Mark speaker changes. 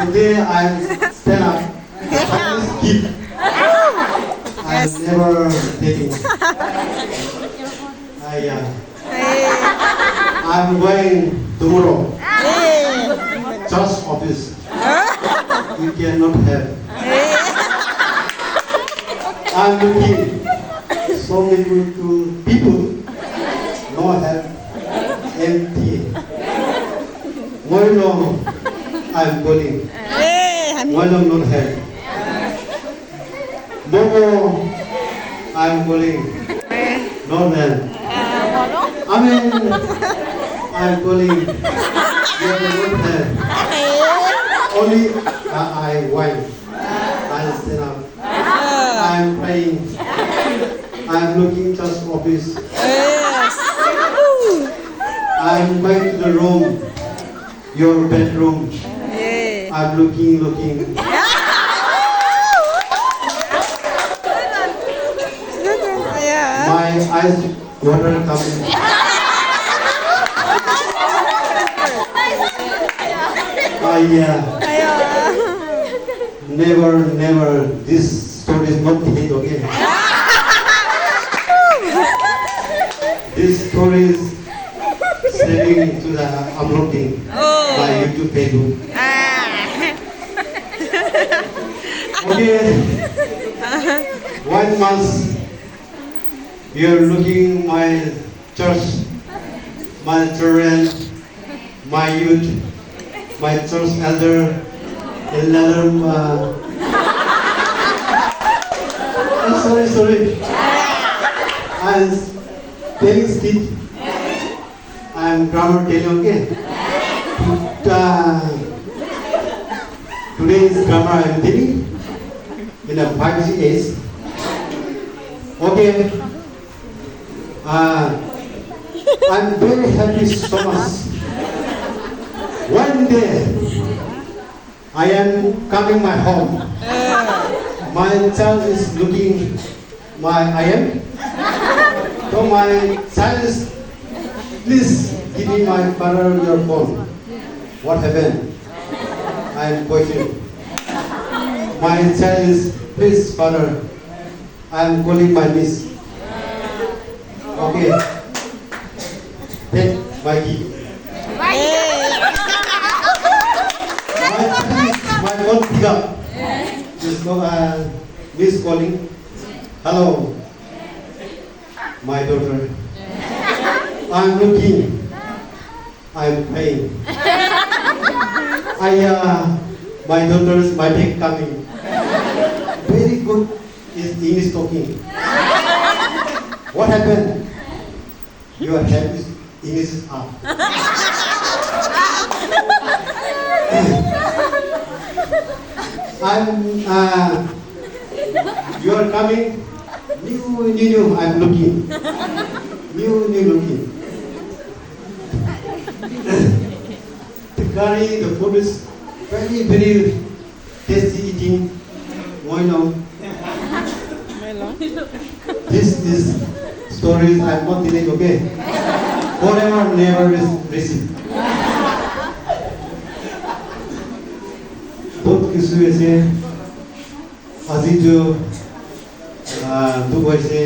Speaker 1: Today I stand up. Chinese gift. I never taking. I'm going tomorrow. Just office. You cannot have. I'm looking so many people. No help. Empty. Why no? I'm going. Why not help? Momo, I'm calling. No man. Amen. I'm calling. You don't have. Only I whine. I stand up. I'm praying. I'm looking just office. I'm going to the room. Your bedroom. I'm looking. My eyes water coming. Never. This story is not hit, okay? This story is sending to the uploading by YouTube Facebook. Okay. 1 month. You're looking my church, my children, my youth, my church elder, 11. Sorry. I'm telling speech. I'm grammar telling, okay? Today is grammar I'm telling in a 5 days. Okay. I'm very happy so much. One day, I am coming my home. My child is looking I am. So my child is, please give me my father your phone. What happened? I am questioning. My child is, please father, I am calling my niece. Okay. Take my key. My phone pick up. Just go, miss calling. Hello. My daughter. I'm looking. I'm praying. My daughter's my bag coming. Very good is English talking. What happened? Your head is English is up. You are coming. New. I'm looking. New looking. The curry, the food is very tasty eating. Why not? This is stories I'm not telling, okay? Forever never receive. बहुत किस्म से अजीज जो Dubai से